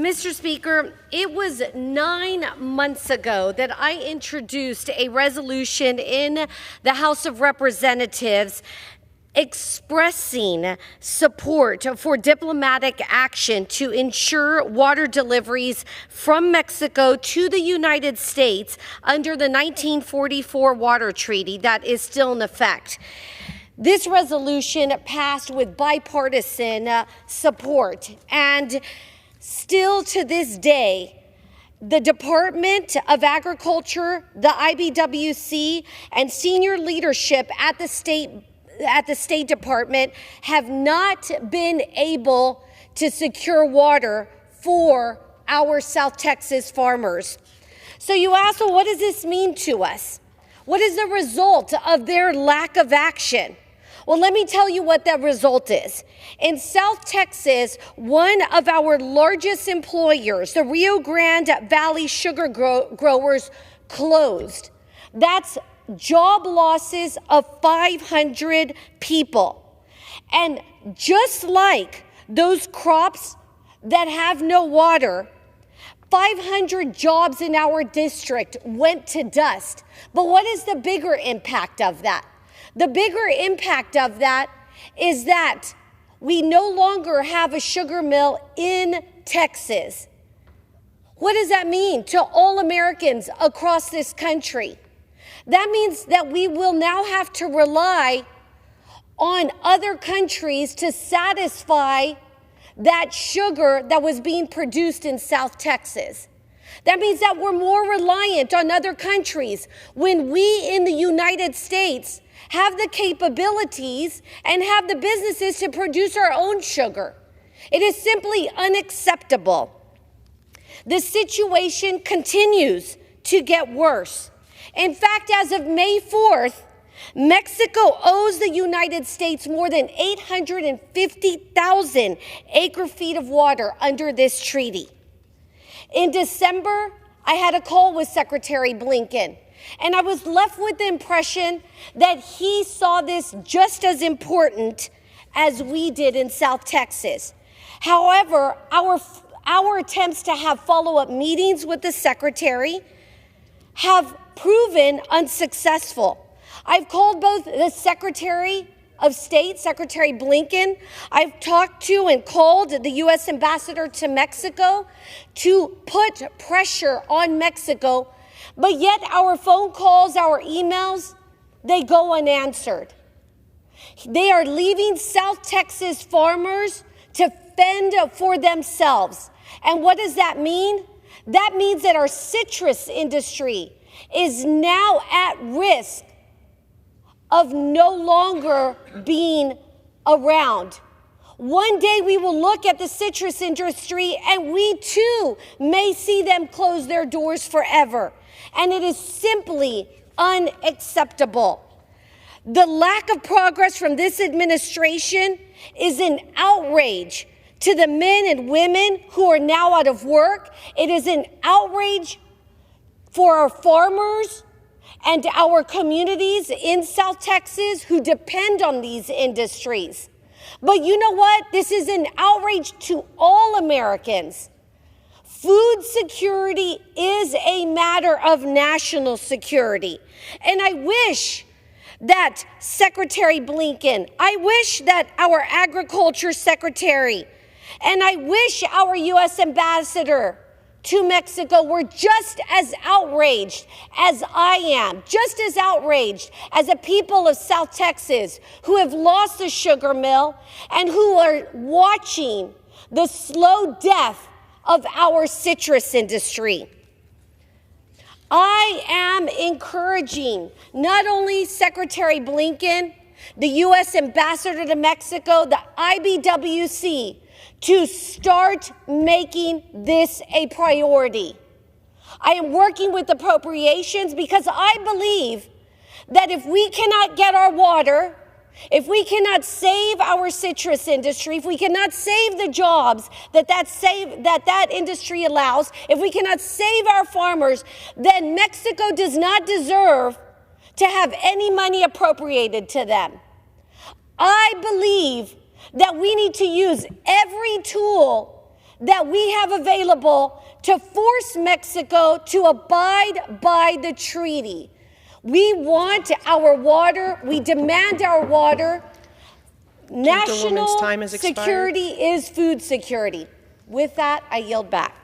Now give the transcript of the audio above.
Mr. Speaker, it was 9 months ago that I introduced a resolution in the House of Representatives expressing support for diplomatic action to ensure water deliveries from Mexico to the United States under the 1944 Water Treaty that is still in effect. This resolution passed with bipartisan support, and still to this day, the Department of Agriculture, the IBWC, and senior leadership at the State Department have not been able to secure water for our South Texas farmers. So you ask, well, what does this mean to us? What is the result of their lack of action? Well, let me tell you what that result is. In South Texas, one of our largest employers, the Rio Grande Valley sugar growers, closed. That's job losses of 500 people. And just like those crops that have no water, 500 jobs in our district went to dust. But what is the bigger impact of that? The bigger impact of that is that we no longer have a sugar mill in Texas. What does that mean to all Americans across this country? That means that we will now have to rely on other countries to satisfy that sugar that was being produced in South Texas. That means that we're more reliant on other countries when we in the United States have the capabilities and have the businesses to produce our own sugar. It is simply unacceptable. The situation continues to get worse. In fact, as of May 4th, Mexico owes the United States more than 850,000 acre-feet of water under this treaty. In December, I had a call with Secretary Blinken, and I was left with the impression that he saw this just as important as we did in South Texas. However, our attempts to have follow-up meetings with the Secretary have proven unsuccessful. I've called both the Secretary of State, Secretary Blinken. I've talked to and called the U.S. Ambassador to Mexico to put pressure on Mexico, but yet our phone calls, our emails, they go unanswered. They are leaving South Texas farmers to fend for themselves. And what does that mean? That means that our citrus industry is now at risk of no longer being around. One day we will look at the citrus industry and we too may see them close their doors forever. And it is simply unacceptable. The lack of progress from this administration is an outrage to the men and women who are now out of work. It is an outrage for our farmers and our communities in South Texas who depend on these industries. But you know what? This is an outrage to all Americans. Food security is a matter of national security. And I wish that Secretary Blinken, I wish that our Agriculture Secretary, and I wish our U.S. Ambassador to Mexico were just as outraged as I am, just as outraged as the people of South Texas who have lost the sugar mill and who are watching the slow death of our citrus industry. I am encouraging not only Secretary Blinken, the U.S. Ambassador to Mexico, the IBWC, to start making this a priority. I am working with appropriations because I believe that if we cannot get our water, if we cannot save our citrus industry, if we cannot save the jobs that industry allows, if we cannot save our farmers, then Mexico does not deserve to have any money appropriated to them. I believe that we need to use every tool that we have available to force Mexico to abide by the treaty. We want our water. We demand our water. National time has expired. security is food security. With that, I yield back.